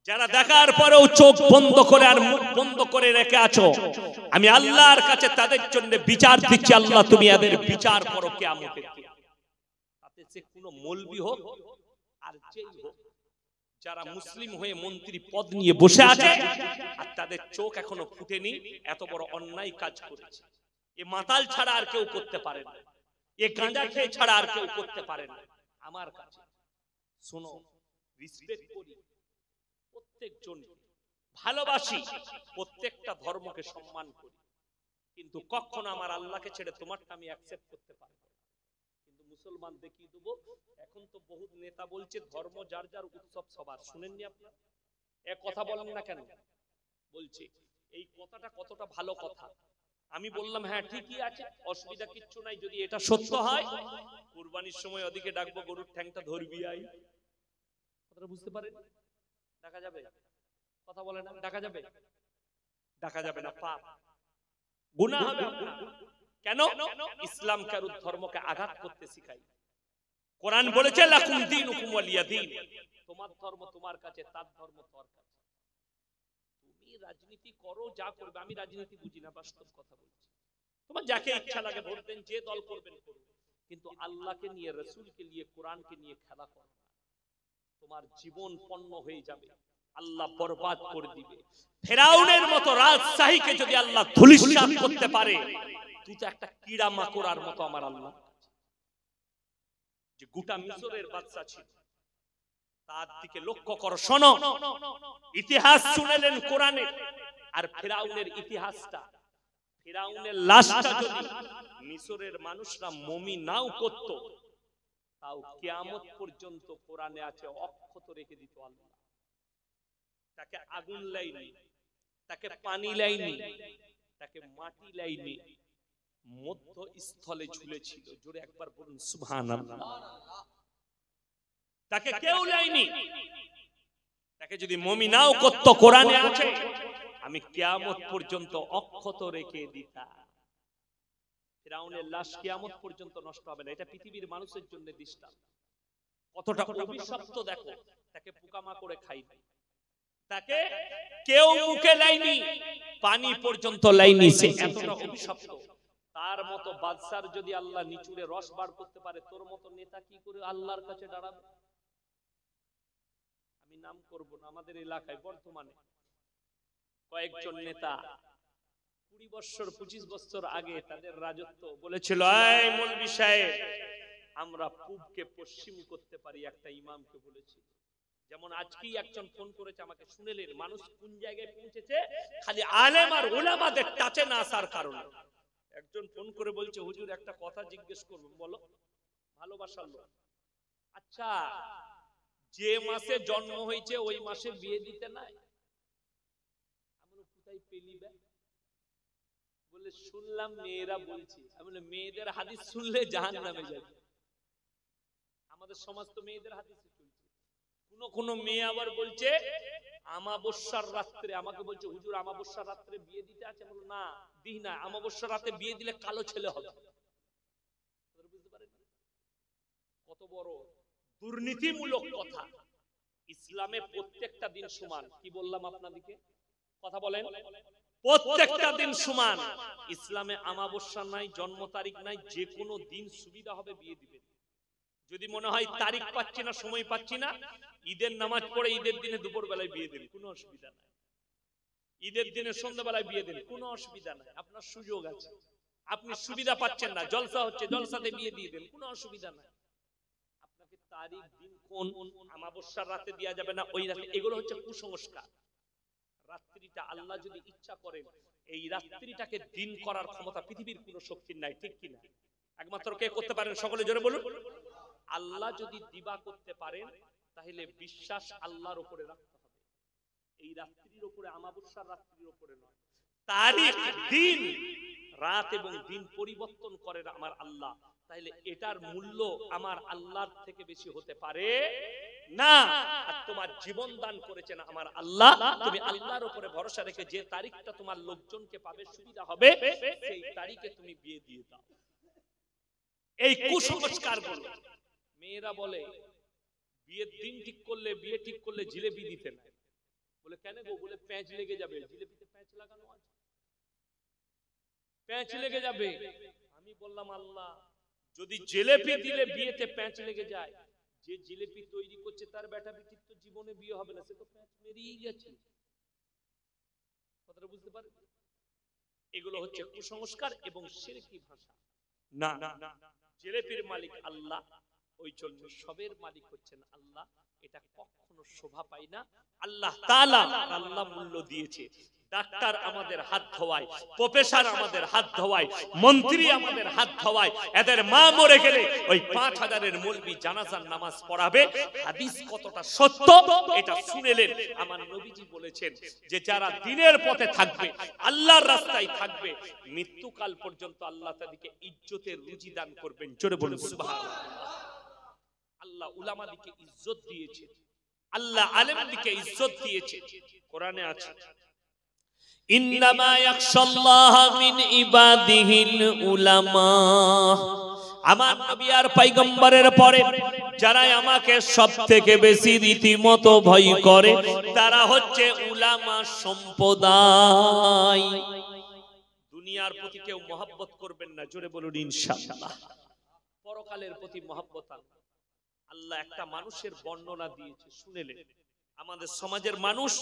যারা দেখার পরেও চোখ বন্ধ করে আর মুখ বন্ধ করে রেখে আছো, আমি আল্লাহর কাছে তাদের জন্য বিচার দিচ্ছি, আল্লাহ তুমি এদের বিচার করো কিয়ামতের দিন। তাতে সে কোনো মৌলবি হোক আর যেই হোক, যারা মুসলিম হয়ে মন্ত্রী পদ নিয়ে বসে আছে আর তাদের চোখ এখনো ফুটেনি, এত বড় অন্যায় কাজ করেছে। এ মাতাল ছাড়া আর কেউ করতে পারে না, এ গাঁজা খেয়ে ছাড়া আর কেউ করতে পারে না। আমার কাছে শোনো, রিসপেক্ট করি প্রত্যেকজন, ভালোবাসি প্রত্যেকটা ধর্মকে সম্মান করি, কিন্তু কখনো আমার আল্লাহকে ছেড়ে তোমারটা আমি অ্যাকসেপ্ট করতে পারবো না। কিন্তু মুসলমান দেখিয়ে দেবো, এখন তো বহুত নেতা বলছে ধর্ম যার যার, উৎসব সবার। শুনেননি আপনার? এক কথা বলেন না কেন? বলছে এই কথাটা কতটা ভালো কথা। আমি বললাম হ্যাঁ ঠিকই আছে, অসুবিধা কিচ্ছু নাই, যদি এটা সত্য হয় কুরবানির সময় ওদিকে ডাকবো, গরুর ঠ্যাংটা ধরবি আই। কথাটা বুঝতে পারেন? ডাকা যাবে? কথা বলে না, ডাকা যাবে? ডাকা যাবে না, পাপ, গুনাহ হবে। কেন? ইসলাম কারু ধর্মকে আঘাত করতে শিখাই। কোরআন বলেছে লাকুম দীনুকুম ওয়ালিয়া দীন, তোমার ধর্ম তোমার কাছে, তার ধর্ম তোর কাছে। তুমি রাজনীতি করো, যা করবে, আমি রাজনীতি বুঝি না, বাস্তব কথা বলছি। তোমার যাকে ইচ্ছা লাগে ভোট দেন, যে দল করবেন করুন, কিন্তু আল্লাহকে নিয়ে, রাসূলকে নিয়ে, কোরআনকে নিয়ে খেলা করো না। তোমার জীবন পণ্য হয়ে যাবে, আল্লাহ বরবাদ করে দিবে। ফেরাউনের মতো রাজশাহীকে যদি আল্লাহ ধূলিসাৎ করতে পারে, তুই তো একটা কীড়া মাকড়ার মতো আমার আল্লাহ। যে গোটা মিশরের বাদশা ছিল, তার দিকে লক্ষ্য করো, শোনো, ইতিহাস শুনেলেন কোরআনে। আর ফেরাউনের ইতিহাসটা, ফেরাউনের লাশটা যদি মিশরের মানুষরা মুমিন নাও করত, তাও কিয়ামত পর্যন্ত কোরআনে আছে অক্ষত রেখে দিত আল্লাহ। তাকে আগুন লাইনি, তাকে পানি লাইনি, তাকে মাটি লাইনি, মধ্য স্থলে ঝুলেছিল। জোরে একবার বলুন সুবহানাল্লাহ। তাকে কেউ লাইনি। তাকে যদি মুমিনাও করত, কোরআনে আছে আমি কিয়ামত পর্যন্ত অক্ষত রেখে দিতাম। ফিরাউনের লাশ কিয়ামত পর্যন্ত নষ্ট হবে না। এটা পৃথিবীর মানুষের জন্য দৃষ্টান্ত। কতটা অভিশপ্ত দেখো, তাকে পোকামাকড়ে খাইনি, তাকে কেউ মুখে লাইনি, পানি পর্যন্ত লাইনি, সে এতটা অভিশপ্ত। তার মতো বাদশার যদি আল্লাহ নিচুড়ে রস বার করতে পারে, তোর মতো নেতা কি করে আল্লাহর কাছে দাঁড়াবে? আমি নাম করব না, আমাদের এলাকায় বর্তমানে কয়েকজন নেতা 20 বছর 25 বছর আগে তাদের রাজত্ব বলেছিল, এই মৌলভী সাহেব আমরা পূবকে পশ্চিম করতে পারি, একটা ইমামকে বলেছিল। যেমন আজকেই একজন ফোন করেছে আমাকে, শুনেলেন মানুষ কোন জায়গায় পৌঁছেছে, খালি আলেম আর উলামাদের টাচে না আসার কারণে। একজন ফোন করে বলছে, হুজুর একটা কথা জিজ্ঞেস করব। বলো। ভালোবাসার লোক। আচ্ছা, যে মাসে জন্ম হয়েছে ওই মাসে বিয়ে দিতে নাই? আমরা কোথায় পেলি? বলে শুনলাম মেয়েরা বলছে। আমি বলে মেয়েদের হাদিস শুনলে জাহান্নামে যাবে। আমাদের সমাজ তো মেয়েদের হাদিসে চলছে। কোন মেয়ে আবার বলছে আমাবস্যার রাত্রে, আমাকে বলছে হুজুর আমাবস্যার রাত্রে বিয়ে দিতে আছে। বলো না, দিই না, আমাবস্যার রাতে বিয়ে দিলে কালো ছেলে হবে। বুঝতে পারেন কত বড় দুর্নীতিমূলক কথা। ইসলামে প্রত্যেকটা দিন সমান। কি বললাম আপনাদেরকে? কথা বলেন। প্রত্যেকটা দিন সমান। ইসলামে আমাবস্যা নাই, জন্ম তারিখ নাই, যে কোনো দিন সুবিধা হবে বিয়ে দিবেন। যদি মনে হয় তারিখ পাচ্ছি না, সময় পাচ্ছি না, ঈদের নামাজ পড়ে ঈদের দিনে দুপুর বেলায় বিয়ে দিন, কোনো অসুবিধা নাই। ঈদের দিনে সন্ধ্যাবেলায় বিয়ে দিন, কোনো অসুবিধা নাই, আপনার সুযোগ আছে। আপনি সুবিধা পাচ্ছেন না, জলসা হচ্ছে, জলসাতে বিয়ে দিয়ে দেন, কোনো অসুবিধা নাই। আপনাকে তারিখ দিন কোন আমাবস্যার রাতে দেওয়া যাবে না, ওই রাতে, এগুলো হচ্ছে কুসংস্কার। রাত্রিটা আল্লাহ যদি ইচ্ছা করেন, এই রাত্রিটাকে দিন করার ক্ষমতা পৃথিবীর কোনো শক্তির নাই, ঠিক কিনা? একমাত্র কে করতে পারেন? সকলে জোরে বলুন। আল্লাহ যদি দিবা করতে পারেন, তাহলে বিশ্বাস আল্লাহর উপরে রাখতে হবে। এই রাত্রির উপরে, আমাবস্যার রাত্রির উপরে নয়। তারিখ, দিন, রাত এবং দিন পরিবর্তন করেন আমার আল্লাহ, তাহলে এটার মূল্য আমার আল্লাহর থেকে বেশি হতে পারে না। আর তোমার জীবন দান করেছেন আমার আল্লাহ, তুমি আল্লাহর উপরে ভরসা রেখে যে তারিখটা তোমার লোকজনকে পাবে, সুবিধা হবে, সেই তারিখে তুমি বিয়ে দিয়ে দাও। এই কুসংস্কার বলো। মেয়েরা বলে বিয়ের দিন ঠিক করলে, বিয়ে ঠিক করলে জিলেবি দিতে নাই। বলে কেন গো? বলে প্যাঁচ লেগে যাবে। জিলিপিতে প্যাঁচ লাগানো আছে, প্যাঁচ লেগে যাবে। আমি বললাম আল্লাহ, যদি জিলিপি দিলে বিয়েতে প্যাঁচ লেগে যায়, যে জিলিপি তৈরি করছে তার বেটা বেটির তো জীবনে বিয়ে হবে না, সে তো প্যাঁচ মেরেই গেছে। কথাটা বুঝতে পারেন? এগুলো হচ্ছে কুসংস্কার এবং শিরকি ভাষা। না, জিলিপির মালিক আল্লাহ, ওই জন্য সবের মালিক হচ্ছেন আল্লাহ। এটা কখনো শোভা পায় না। আল্লাহ তাআলা আল্লাহ মূল্য দিয়েছে। ডাক্তার আমাদের হাত ধোয়ায়, প্রফেসর আমাদের হাত ধোয়ায়, মন্ত্রী আমাদের হাত ধোয়ায়। এদের মা মরে গেলে ওই 5000-এর মৌলবি জানাজার নামাজ পড়াবে। হাদিস কতটা সত্য এটা শুনেলেন। আমার নবীজি বলেছেন যে যারা দ্বীনের পথে থাকবে, আল্লাহর রাস্তায় থাকবে, মৃত্যুকাল পর্যন্ত আল্লাহ তাদেরকে ইজ্জতের রুজি দান করবেন। জোরে বলুন সুবহানাল্লাহ। আল্লাহ উলামাদিকে ইজ্জত দিয়েছে, আল্লাহ আলেমদিকে ইজ্জত দিয়েছে। কোরআনে আছে, ইন্নামা ইয়াখশাল্লাহ মিন ইবাদিহিল উলামা। আমার নবী আর পয়গম্বরের পরে যারা আমাকে সবথেকে বেশি রীতিমতো ভয় করে তারা হচ্ছে উলামা সম্প্রদায়। দুনিয়ার প্রতি কেউ মহব্বত করবেন না। জোরে বলুন ইনশাআল্লাহ। পরকালের প্রতি মহব্বত। আল্লাহ একটা মানুষের বর্ণনা দিয়েছে, শুনেলেন। আমাদের সমাজের মানুষ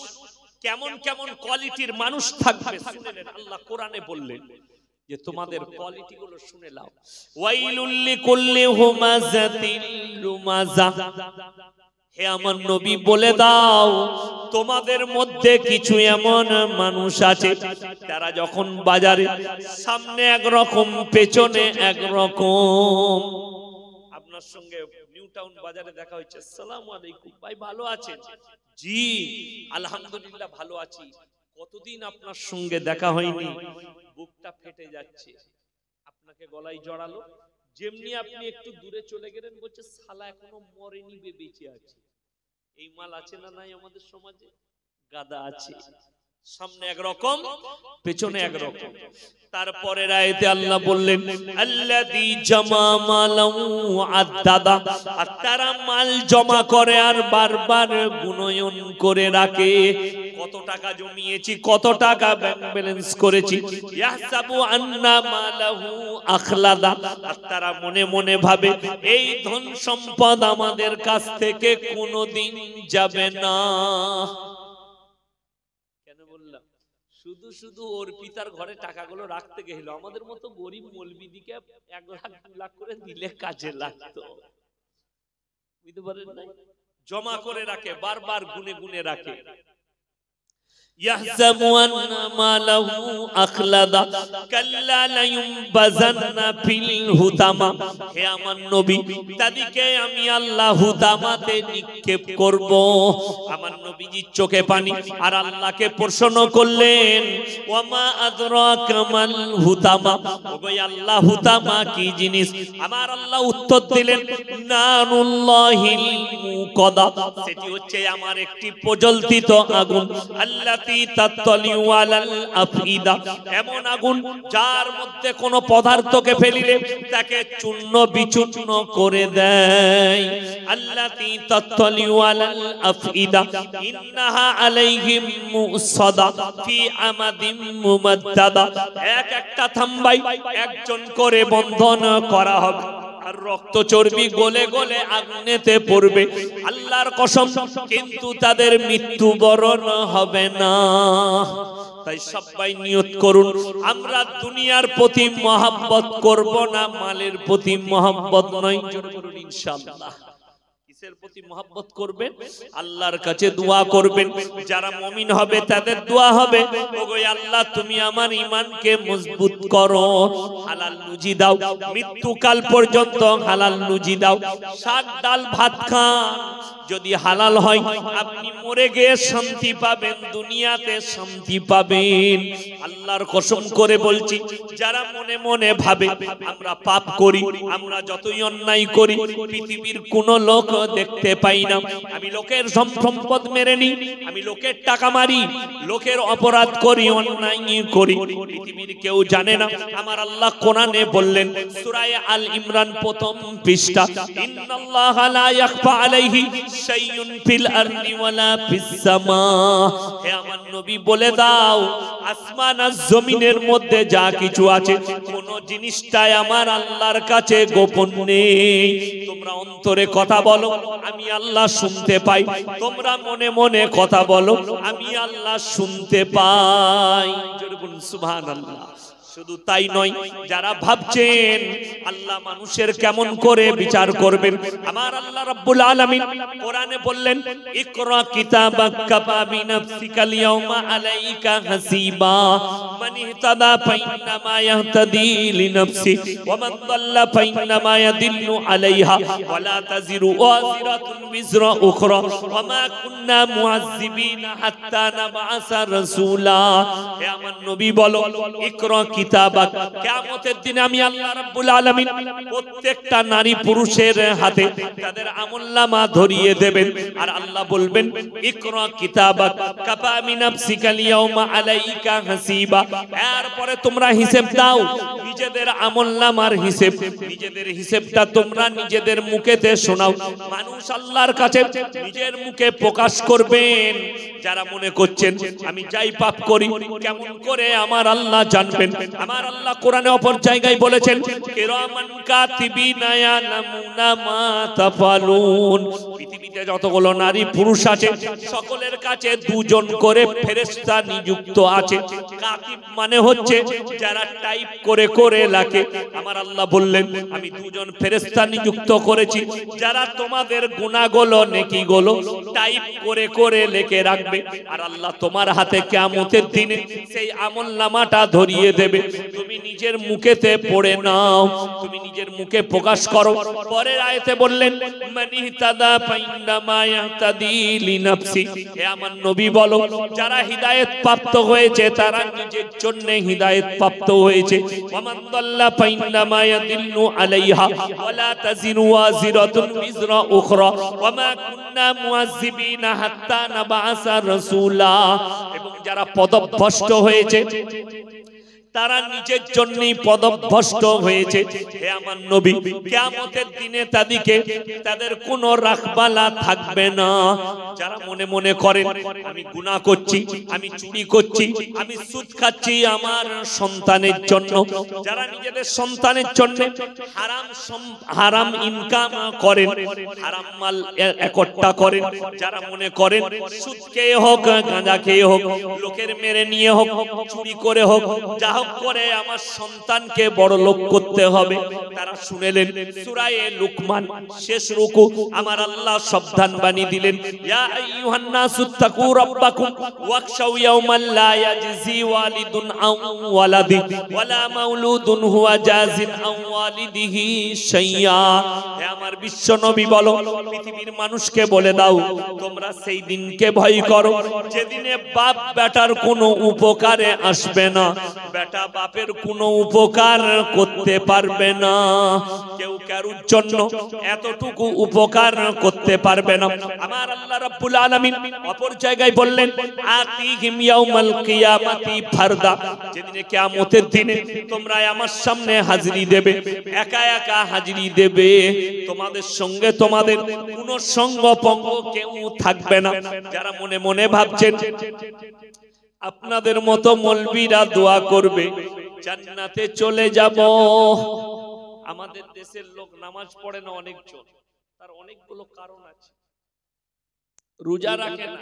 কেমন কেমন কোয়ালিটির মানুষ থাকবে শুনেলেন। আল্লাহ কোরআনে বললেন যে তোমাদের কোয়ালিটি গুলো শুনে নাও। ওয়াইলুল লিকুল্লি হুমাযাতিল লুমাযা। হে আমার নবী বলে দাও, তোমাদের মধ্যে কিছু এমন মানুষ আছে তারা যখন বাজারে সামনে একরকম পেছনে একরকম। আপনার সঙ্গে নিউ টাউন বাজারে দেখা হচ্ছে, আসসালামু আলাইকুম ভাই, ভালো আছেন? জি আলহামদুলিল্লাহ ভালো আছি। কতদিন আপনার সঙ্গে দেখা হয়নি, বুকটা ফেটে যাচ্ছে। আপনাকে গলায় জড়ালো, যেমনি আপনি একটু দূরে চলে গেলেন বলছে শালা এখনো মরেনি, বেঁচে আছে। এই মাল আছে না নাই আমাদের সমাজে? গাদা আছে। সামনে একরকম পেছনে একরকম। তারপরের আয়াতে আল্লাহ বললেন আল্লাযী জামা মালাউ আদাদা। আর তারা মাল জমা করে আর বারবার গুণয়ন করে রাখে। কত টাকা জমিয়েছি, কত টাকা ব্যাংক ব্যালেন্স করেছি। ইয়াহসাবু আন্না মালাহু আখলাদা। আর তারা মনে মনে ভাবে এই ধন সম্পদ আমাদের কাছ থেকে কোনোদিন যাবে না। শুধু শুধু ওর পিতার ঘরে টাকাগুলো রাখতে গেল। আমাদের মতো গরিব মৌলবীদিকে 1 লাখ 2 লাখ করে দিলে কাজে লাগতো। বুঝতে পারেন না? জমা করে রাখে, বারবার গুনে গুনে রাখে। ইয়াহসাবু আন্না মালাহু আখলাদা কাল্লা লা ইউনবাযান্না ফিল হুতামা। হে আমার নবী, তাদেরকে আমি আল্লাহ হুতামাতে নিক্ষেপ করব। আমার নবীজির চোখে পানি, আর আল্লাহকে প্রশ্ন করলেন ওয়ামা আদরাকা মাল হুতামা। ওগো আল্লাহ, হুতামা কি জিনিস? আমার আল্লাহ উত্তর দিলেন নারুল্লাহিল মুকাদা। সেটি হচ্ছে আমার একটি প্রজ্বলিত আগুন। আল্লাহ এমন আগুন যার মধ্যে কোন পদার্থকে ফেলিলে তাকে চূর্ণ বিচূর্ণ করে দেয়। আল্লাতী তাত্তালিউ আলাল আফইদা ইন্নাহা আলাইহিম মুসাদা ফি আমাদিম মুমাদ্দাদা। এক একটা থাম্বাই একজন করে বন্ধন করা হবে, আর রক্ত চর্বি গলে গলে আগুনেতে পড়বে। আল্লাহর কসম, কিন্তু তাদের মৃত্যুবরণ হবে না। তাই সবাই নিয়ত করুন, আমরা দুনিয়ার প্রতি মহব্বত করব না, মালের প্রতি মহব্বত নয়। ইনশাআল্লাহ কিসের প্রতি মহব্বত করবেন? আল্লাহর কাছে দোয়া করবেন। যারা মুমিন হবে তাদের দোয়া হবে, ওগো আল্লাহ তুমি আমার ঈমানকে মজবুত করো, হালাল রুজি দাও, মৃত্যুকাল পর্যন্ত হালাল রুজি দাও। শাক ডাল ভাত খান, যদি হালাল হয় আপনি মরে গিয়ে শান্তি পাবেন, দুনিয়াতে শান্তি পাবেন। আল্লাহর কসম করে বলছি, যারা মনে মনে ভাবে আমরা পাপ করি, আমরা যতই অন্যায় করি পৃথিবীর কোন লোক দেখতে পাই না, আমি লোকের সম্পদ মেরে নি, আমি লোকের টাকা মারি, লোকের অপরাধ করি, অন্যায় করি, পৃথিবীর কেউ জানে না। আমার আল্লাহ কোরআনে বললেন সূরা আল ইমরান প্রথম পৃষ্ঠা, ইন্নাল্লাহা লা ইয়াখফা আলাইহি শাইউন ফিল আরদি ওয়ালা ফিস সামা, হে আমার নবী বলে দাও আসমান আর জমিনের মধ্যে যা কিছু আছে কোন জিনিসটাই আমার আল্লাহর কাছে গোপন নেই। তোমরা অন্তরে কথা বলো, আমি আল্লাহ শুনতে পাই। তোমরা মনে মনে কথা বলো, আমি আল্লাহ শুনতে পাই। জোরে বলুন সুবহানাল্লাহ। শুধু তাই নয়, যারা ভাবছেন আল্লাহ মানুষের কেমন করে বিচার করবেন, আমার আল্লাহ রাব্বুল আলামিন কোরআনে বললেন ইকরা কিতাবাক কাফা বিনাফসিকাল ইয়াওমা আলাইকা হাসিবা মান ইহতাদা ফাইন্নামা ইয়াহতাদি লিনাফসি ওয়া মান দাল্লা ফাইন্নামা ইয়াদিল্লু আলাইহা ওয়া লা তাজিরু ওয়াজিরাতুন বিজরা উখরা ওয়া মা কুননা মুআযযিবিনা হাত্তা নাবআসা রাসূলা। হে আমার নবী বলো ইকরা কিতাবাক, কিয়ামতের দিনে আমি আল্লাহ রাব্বুল আলামিন প্রত্যেকটা নারী পুরুষের হাতে তাদের আমলনামা ধরিয়ে দেবেন আর আল্লাহ বলবেন ইকরা কিতাবাক কাফা বিনাফসিকাল ইয়াওমা আলাইকা হাসিবা। এরপরে তোমরা হিসাব দাও, নিজেদের আমলনামার হিসাব, নিজেদের হিসাবটা তোমরা নিজেদের মুখেতে শোনাও। মানুষ আল্লাহর কাছে নিজের মুখে প্রকাশ করবেন। যারা মনে করছেন আমি যাই পাপ করি কেমন করে আমার আল্লাহ জানবেন, আমার আল্লাহ কোরআনে অপর জায়গায় বলেছেন কিরামান কাতিবিনা ইয়ালামুনা মা তাফালুন। পৃথিবীতে যতগুলো নারী পুরুষ আছে সকলের কাছে দুজন করে ফেরেশতা নিযুক্ত আছে। কাতিব মানে হচ্ছে যারা টাইপ করে করে লেখে। আমার আল্লাহ বললেন আমি দুজন ফেরেশতা নিযুক্ত করেছি যারা তোমাদের গুনাহগুলো নেকিগুলো টাইপ করে করে লিখে রাখবে আর আল্লাহ তোমার হাতে কিয়ামতের দিনে সেই আমলনামাটা ধরিয়ে দেবে। তুমি নিজের মুখেতে পড়ে নাও, তুমি নিজের মুখে প্রকাশ করো। পরের আয়াতে বললেন মানিহতাদা ফাইন্নামা ইয়াহতাদি লিনাফসি। হে আমার নবী বলো যারা হিদায়াত প্রাপ্ত হয়েছে তারা নিজের জন্য হিদায়াত প্রাপ্ত হয়েছে। ওয়া মান দাল্লা ফাইন্নামা ইয়াদিল্লু আলাইহা ওয়া লা তাজিরু ওয়াজিরাতুন বিজরা উখরা ওয়া মা কুননা মুআযযিবিনা হাত্তা নাবআসা রাসূলা। এবং যারা পদভ্রষ্ট হয়েছে তারা নিজের জন্যই পদভ্রষ্ট হয়েছে। হে আমার নবী কিয়ামতের দিনে তাদের কোনো রাখবালা থাকবে না। যারা মনে মনে করেন আমি গুনাহ করছি, আমি চুরি করছি, আমি সুদ খাচ্ছি আমার সন্তানের জন্য, যারা নিজেদের সন্তানের জন্য হারাম ইনকাম করেন, হারাম মাল একট্টা করেন, যারা মনে করেন সুদ খেয়ে হোক, গাঁজা খেয়ে হোক, লোকের মেরে নিয়ে হোক, চুরি করে হোক, যা করে আমার সন্তানকে বড় লোক করতে হবে, তারা শুনেলেন সূরা লুকমান শেষ রুকু আমার আল্লাহ সাবধান বাণী দিলেন ইয়া আইয়ুহান নাসুত্তাকু রাব্বাকুম ওয়াখশাউ ইয়াওমান লা ইয়াজজি ওয়ালিদুন আন ওয়ালাদি ওয়ালা মাউলুদুন হুয়া জাযিন আন ওয়ালিদিহি শাইয়া। হে আমার বিশ্ব নবী বলো পৃথিবীর মানুষকে বলে দাও তোমরা সেই দিনকে ভয় করো যেদিনে বাপ বেটার কোনো উপকারে আসবে না, বেটা বাপের কোনো উপকার করতে পারবে না, কেউ কারুর জন্য এতটুকু উপকার করতে পারবে না। আমার আল্লাহ রাব্বুল আলামিন অপর জায়গায় বললেন আতিহিম ইয়াউমাল কিয়ামাতি ফারদা, যেদিনে কিয়ামতের দিনে তোমরা আমার সামনে হাজিরি দেবে, একা একা হাজিরি দেবে, তোমাদের সঙ্গে তোমাদের কোনো সঙ্গ পঙ্গ কেউ থাকবে না। যারা মনে মনে ভাবছেন আপনাদের মতো মৌলবীরা দোয়া করবে জান্নাতে চলে যাব, আমাদের দেশের লোক নামাজ পড়ে না অনেকজন, তার অনেকগুলো কারণ আছে। রোজা রাখে না,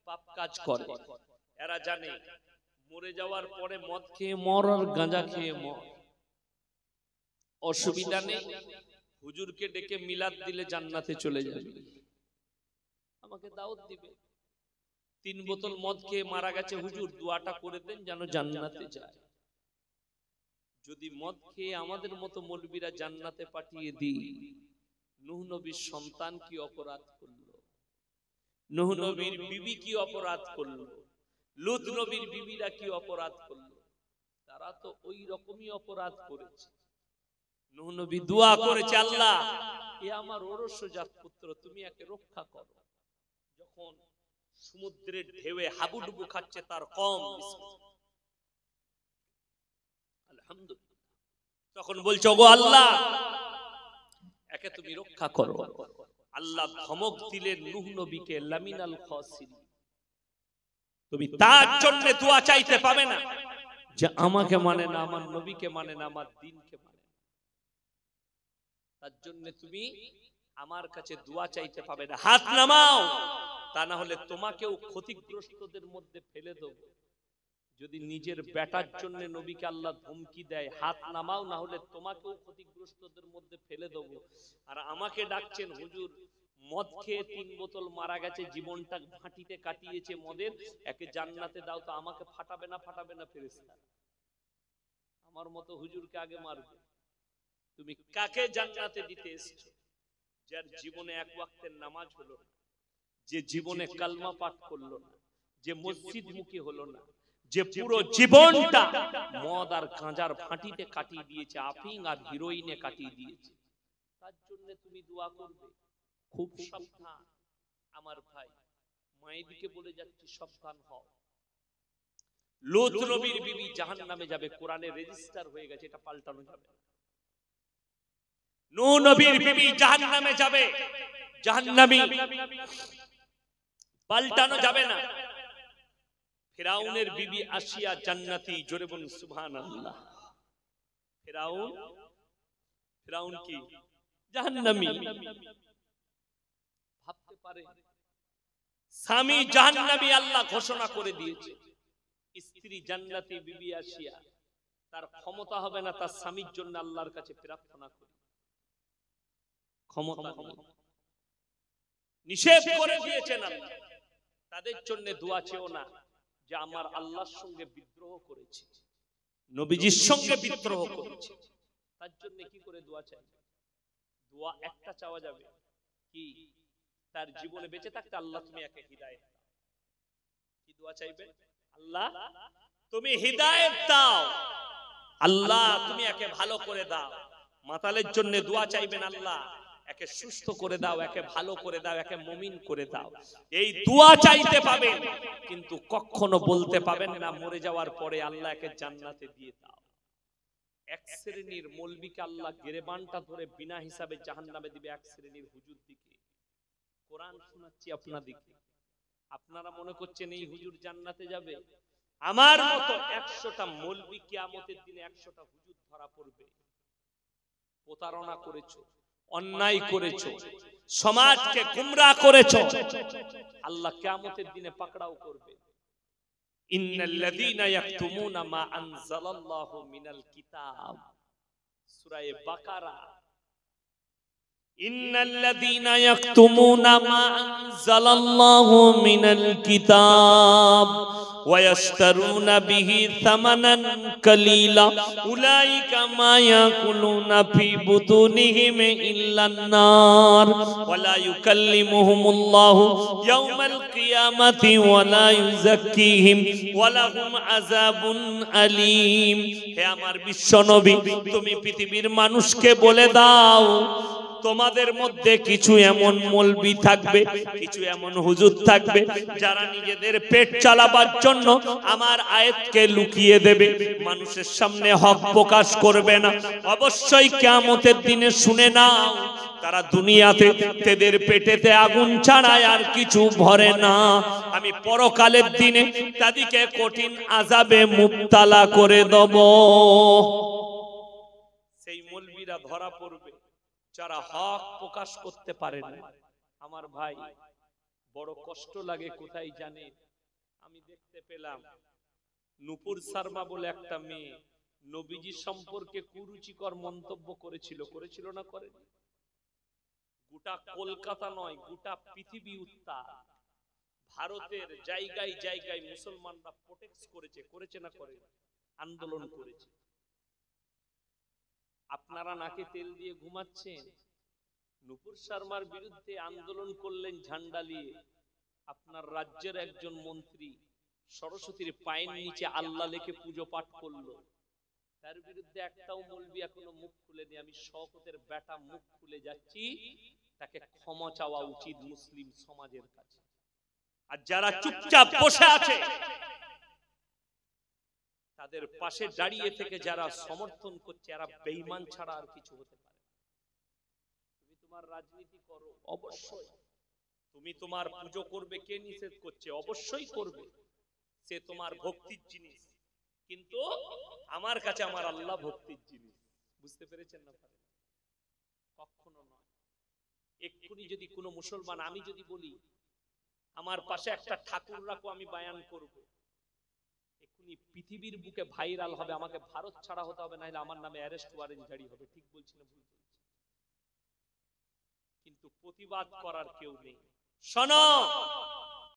পাপ কাজ করে, এরা জানে মরে যাওয়ার পরে মদ খেয়ে মর আর গাঁজা খেয়ে মর, অসুবিধা নেই, হুজুরকে ডেকে মিলাদ দিলে জান্নাতে চলে যাবে, আমাকে দাওয়াত দিবে। 3 বোতল মদ খেয়ে মারা গেছে, হুজুর দোয়াটা করে দেন যেন জান্নাতে যায়। যদি মদ খেয়ে আমাদের মতো মৌলবীরা জান্নাতে পাঠিয়ে দিই, নূহ নবীর সন্তান কি অপরাধ করলো, নূহ নবীর বিবি কি অপরাধ করলো, লূত নবীর বিবিরা কি অপরাধ করলো, তারা তো ওই রকমই অপরাধ করেছে। নূহ নবী দোয়া করেছে আল্লাহ এ আমার ওরসজাত পুত্র, তুমি একে রক্ষা করো। যখন সমুদ্রের ঢেউয়ে হাবুডুবু খাচ্ছে তার কম, আলহামদুলিল্লাহ, তখন বলছো গো আল্লাহ একে তুমি রক্ষা করো। আল্লাহ ধমক দিলেন নূহ নবীকে, লামিনাল খাসিরিন, তুমি তার জন্য দোয়া চাইতে পাবে না যে আমাকে মানে না, আমার নবীকে মানে না, আমার দ্বীনকে মানে না। তার জন্য তুমি আমার কাছে দোয়া চাইতে পাবে না। হাত নামাও, তা না হলে তোমাকেও ক্ষতিগ্রস্তদের মধ্যে ফেলে দেব। যদি নিজের বেটার জন্য নবীকে আল্লাহ ধমকি দেয়, হাত নামাও, না হলে তোমাকেও ক্ষতিগ্রস্তদের মধ্যে ফেলে দেব। আর আমাকে ডাকছেন হুজুর, মদ খেয়ে 3 বোতল মারা গেছে, জীবনটা ভাটিতে কাটিয়েছে মদের, একে জান্নাতে দাও, তো আমাকে ফাটাবে না ফেরেশতা? আমার মতো হুজুরকে আগে মারবে। তুমি কাকে জান্নাতে দিতে এসেছো? যার জীবনে এক ওয়াক্তের নামাজ হলো না, যে জীবনে কালমা পাঠ করলো না, যে মসজিদ মুখী হলো না, যে পুরো জীবনটা মদ আর গাঁজার ফাঁটিতে কাটিয়ে দিয়েছে, আফিং আর হিরোইনে কাটিয়ে দিয়েছে, তার জন্য তুমি দোয়া করবে? খুব সাবধান আমার ভাই, মায়েদিকে বলে যাচ্ছি, সাবধান হও। লূত নবীর বিবি জাহান্নামে যাবে, কোরআনে রেজিস্টার হয়ে গেছে, এটা পাল্টানো যাবে না। নূহ নবীর বিবি জাহান্নামে যাবে, জাহান্নামী, পাল্টানো যাবে না। ফিরাউনের বিবি আসিয়া জান্নাতি, জোরে বলুন সুবহানাল্লাহ। ফিরাউন কি জাহান্নামী? ভাবতে পারে স্বামী জাহান্নামী, আল্লাহ ঘোষণা করে দিয়েছে। স্ত্রী জান্নাতি বিবি আসিয়া, তার ক্ষমতা হবে না তার স্বামীর জন্য আল্লাহর কাছে প্রার্থনা করি, ক্ষমতা নেই, নিষেধ করে দিয়েছেন আল্লাহ। তাদের জন্য দোয়া চেও না যে আমার আল্লাহর সঙ্গে বিদ্রোহ করেছে, নবীজির সঙ্গে বিদ্রোহ করেছে। তার জন্য কি করে দোয়া চাই? দোয়া একটা চাওয়া যাবে, কি? তার জীবনে বেঁচে থাকতে আল্লাহ তুমি একে হিদায়াত দাও। কি দোয়া চাইবেন? আল্লাহ তুমি হিদায়াত দাও, আল্লাহ তুমি একে ভালো করে দাও। মাতালের জন্য দোয়া চাইবেন, আল্লাহ একে সুস্থ করে দাও, একে ভালো করে দাও, একে মুমিন করে দাও। এই দোয়া চাইতে পাবেন, কিন্তু কখনো বলতে পাবেন না মরে যাওয়ার পরে আল্লাহ একে জান্নাতে দিয়ে দাও। এক শ্রেণীর মৌলবীকে আল্লাহ গেরেবানটা ধরে বিনা হিসাবে জাহান্নামে দিবে, এক শ্রেণীর হুজুর দিকে। কোরআন শোনাচ্ছি আপনাদেরকে, আপনারা মনে করছেন এই হুজুর জান্নাতে যাবে? আমার মতো 100টা মৌলবী কিয়ামতের দিনে 100টা হুজুর ধরা পড়বে। প্রতারণা করেছো, অন্যায় করেছো, সমাজকে গুমরাহ করেছো, আল্লাহ কিয়ামতের দিনে পাকড়াও করবে। ইন্নাল্লাযীনা ইয়াকতুমুনা মা আনজালাল্লাহু মিনাল কিতাব, সূরা বাকারা। ইন্নাল্লাযীনা ইয়াকতুমুনা মা আনজালাল্লাহু মিনাল কিতাব ওয়া ইয়াশতারুনা বিহি থামানান কালীলা উলাইকা মা ইয়াকুলুনা ফি বুতুনিহিম ইল্লান নার ওয়া লা ইউকাল্লিমুহুমুল্লাহু ইয়াওমাল কিয়ামাতি ওয়া লা ইউযাক্কিহিম ওয়া লাহুম আযাবুন আলীম। হে আমার বিশ্বনবী, তুমি পৃথিবীর মানুষকে বলে দাও, তোমাদের মধ্যে কিছু এমন মৌলবী থাকবে, কিছু এমন হুজুর থাকবে, যারা নিজেদের পেট চালাবার জন্য আমার আয়াতকে লুকিয়ে দেবে, মানুষের সামনে হক প্রকাশ করবে না। অবশ্যই কিয়ামতের দিনে শুনে নাও, তারা দুনিয়াতে তাদের পেটেতে আগুন ছাড়ায় আর কিছু ভরে না। আমি পরকালের দিনে তাদেরকে কঠিন আযাবে মুবতালা করে দেব। সেই মৌলবীরা ধরা পড়বে যারা হক প্রকাশ করতে পারে না। আমার ভাই, বড় কষ্ট লাগে কোথায় জানে? আমি দেখতে পেলাম নূপুর শর্মা বলে একটা মেয়ে নবীজি সম্পর্কে কুরুচিকর মন্তব্য করেছিল না করেনি? গোটা কলকাতা নয়, গোটা পৃথিবী উত্তাল। ভারতের জায়গায় জায়গায় মুসলমানরা প্রোটেক্ট করেছে না করে, আন্দোলন করেছে। আপনারা নাকে তেল দিয়ে ঘুমাচ্ছেন। নূপুর শর্মার বিরুদ্ধে আন্দোলন করলেন ঝান্ডা নিয়ে। আপনার রাজ্যের একজন মন্ত্রী সরস্বতীর পায়ের নিচে আল্লাহ লিখে পুজো পাঠ করলো, তার বিরুদ্ধে একটাও মৌলবী এখনো মুখ খুলেনি। আমি শওকতের বেটা মুখ খুলে যাচ্ছি, তাকে ক্ষমা চাওয়া উচিত মুসলিম সমাজের কাছে। আর যারা চুপচাপ বসে আছে, তাদের পাশে দাঁড়িয়ে থেকে যারা সমর্থন করছে, এরা বেঈমান ছাড়া আর কিছু হতে পারে। তুমি তোমার রাজনীতি করো, অবশ্যই। তুমি তোমার পুজো করবে, কে নিষেধ করছে? অবশ্যই করবে, সে তোমার ভক্তির জিনিস। কিন্তু আমার কাছে আমার আল্লাহ ভক্তির জিনিস। বুঝতে পেরেছেন না? কখনো নয়। এক্ষুনি যদি কোনো মুসলমান, আমি যদি বলি আমার পাশে একটা ঠাকুর রাখো, আমি বায়ান করব, এক্ষুনি পৃথিবীর বুকে ভাইরাল হবে, আমাকে ভারত ছাড়া হতে হবে, নাহলে আমার নামে অ্যারেস্ট ওয়ারেন্ট জারি হবে। ঠিক বলছি না ভুল বলছি? কিন্তু প্রতিবাদ করার কেউ নেই। শোনো,